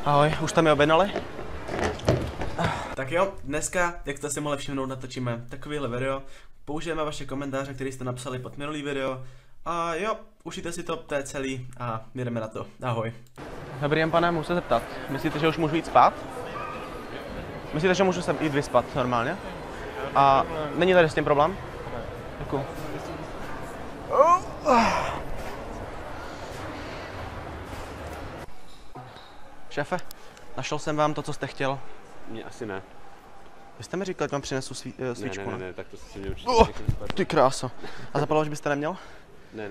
Ahoj, už jste mi objednali? Tak jo, dneska, jak jste si mohli všimnout, natočíme takovýhle video. Použijeme vaše komentáře, které jste napsali pod minulý video. A jo, užijte si to je celý a jdeme na to. Ahoj. Dobrý den, pane, můžu se zeptat. Myslíte, že už můžu jít spát? Myslíte, že můžu se jít vyspat normálně? A není tady s tím problém? Děkuju. Šéfe, našel jsem vám to, co jste chtěl. Mně asi ne. Vy jste mi říkal, že vám přinesu svíčku, ne, tak to si mě určitě ty kráso. A zapalovač byste neměl? Ne.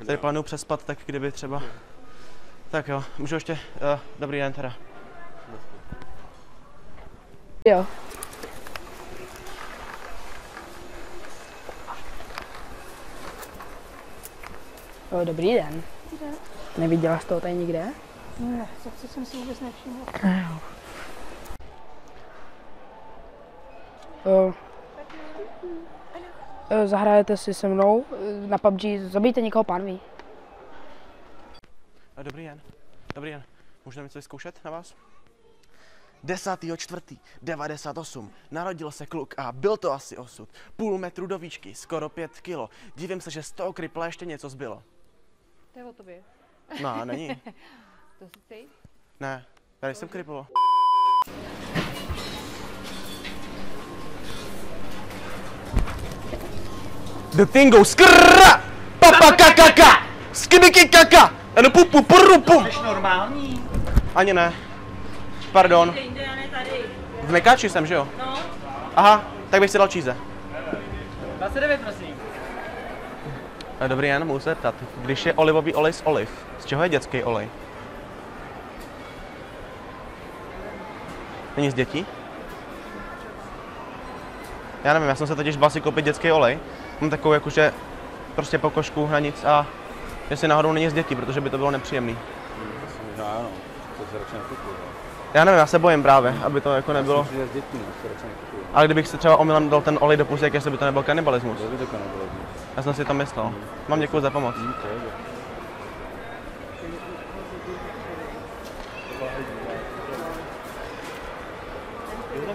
Tady plánuju přespat, tak kdyby třeba. Tak jo, můžu ještě, dobrý den teda. Jo. Jo, dobrý den. Neviděla jsi to tady nikde? Ne, to jsem si vůbec nevšimla. Zahrajete si se mnou na PUBG, zabijte někoho, pán ví. Dobrý den. Dobrý den. Můžu něco vyzkoušet na vás? 10.4.98 narodil se kluk a byl to asi osud. Půl metru do výšky, skoro 5 kilo. Divím se, že z toho kripla ještě něco zbylo. To je o tobě. No, není. To jsi ty? Ne, tady jsem kripl. The thing goes skrrrra! Papa kakaka! Skibiki kaka! Ano pupu purupum! Jsi normální? Ani ne. Pardon. V Mekáči jsem, že jo? No. Aha, tak bych si dal číze. 29, prosím. Dobrý den, můžu se zeptat. Když je olivový olej z oliv, z čeho je dětský olej? Není z dětí? Já nevím, já jsem se totiž bál si koupit dětský olej. Mám takovou jakože prostě pokožku na nic a jestli náhodou není z dětí, protože by to bylo nepříjemný. Ano, to se radši nekupuju. Já nevím, já se bojím právě, aby to jako nebylo. Myslím, že z dětí, to radši nekupuju. Ale kdybych si třeba omylem dal ten olej do pusek, jestli by to nebyl kanibalismus. To by to kanibalismus. Já jsem si to myslel. Mám děkuji za pomoc.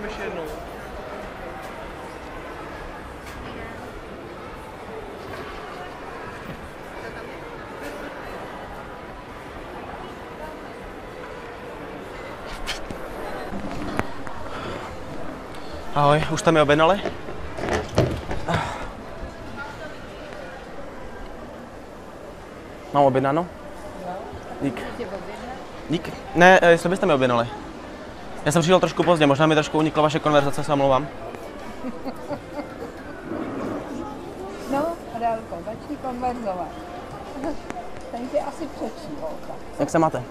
Ještě jednou. Ahoj, už jste mi objednali? Mám objednáno? Dík. Dík. Ne, jestli byste mi objednali. Já jsem přišel trošku pozdě, možná mi trošku unikla vaše konverzace, se omlouvám. No, Adélko, začni konverzovat. Ten tě asi přečí, holka. Jak se máte?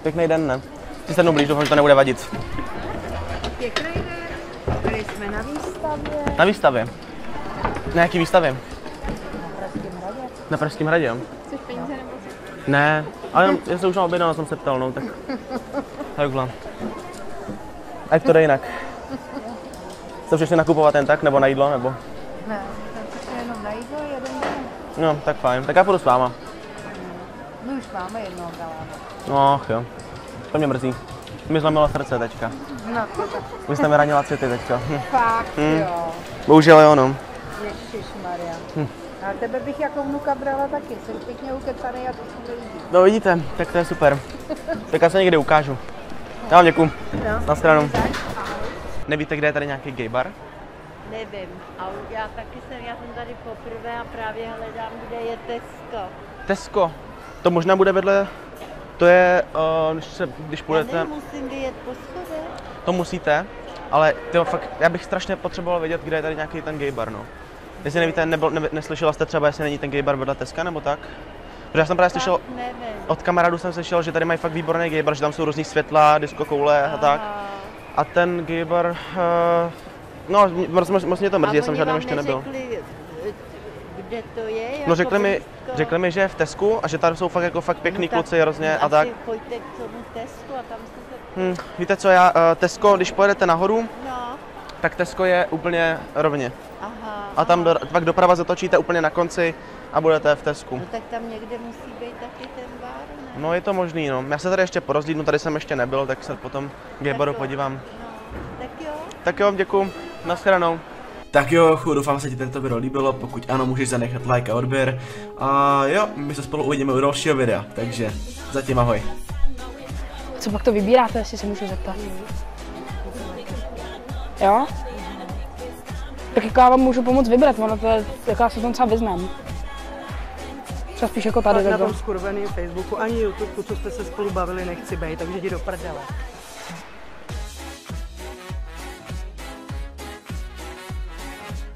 Pěkný den, ne? Ty se mnou blíž, doufám, že to nebude vadit. Pěkný den. Byli jsme na výstavě. Na výstavě? Na jaký výstavě? Na Pražském hradě. Na Pražském hradě, jo? Chceš peníze nebo co? Ne, ale jenom, jestli už mám objednal, jsem se ptal, no tak. Takhle. A jak to jde jinak? Jste přišli nakupovat jen tak, nebo na jídlo, nebo? Ne, jsem přišel jenom na jídlo, jeden den. No, tak fajn, tak já půjdu s váma. My už máme jednoho galána. No, jo. To mě mrzí. Mi zlomilo srdce teďka. No, to tak Vy jste mi ranila city teďka. fakt, jo. Bohužel jo, no. Ježišmarja. A tebe bych jako vnuka brala taky, jsi pěkně ukecanej a to se to líbí. No vidíte, tak to je super. Tak já se někdy ukážu. Já vám děkuju. No. Na stranu. Nevíte, kde je tady nějaký gay bar? Nevím, ale já jsem tady poprvé a právě hledám, kde je Tesco. Tesco. To možná bude vedle, to je, když Já půjdete, nemusím vyjet po schodech. to musíte, ale tyjo, fakt, já bych strašně potřeboval vědět, kde je tady nějaký ten gay bar, no. Jestli nevíte, neslyšela jste třeba, jestli není ten gay bar vedle Teska nebo tak? Protože já jsem právě slyšel, Nevím. od kamarádů jsem slyšel, že tady mají fakt výborný gay bar, že tam jsou různý světla, disco koule a tak. A ten gay bar, no moc mě to mrzí, já jsem žádným ještě nebyl. Kde to je? No jako řekli mi, že je v Tesku a že tady jsou fakt pěkný kluci hrozně a tak. Pojďte k tomu Tesku a tam jste se... Víte co, Tesco, když pojedete nahoru, No, tak Tesco je úplně rovně. aha. A tam pak doprava zatočíte úplně na konci a budete v Tesku. No tak tam někde musí být taky ten bar, ne? No je to možný, no. Já se tady ještě porozhlídnu, tady jsem ještě nebyl, tak se potom gay baru podívám. No, tak jo. Tak jo, děkuju, nashledanou. Tak jo, doufám, se ti tento video líbilo, pokud ano, můžeš zanechat like a odběr. A jo, my se spolu uvidíme u dalšího videa, takže zatím ahoj. Co pak to vybíráte, jestli se můžu zeptat? Jo? Tak jako já vám můžu pomoct vybrat, ono to je, jako já se tom třeba vyznám. Třeba spíš jako tady Na takhle. tom skurveným Facebooku ani YouTube, co jste se spolu bavili, nechci být, takže jdi do prdele.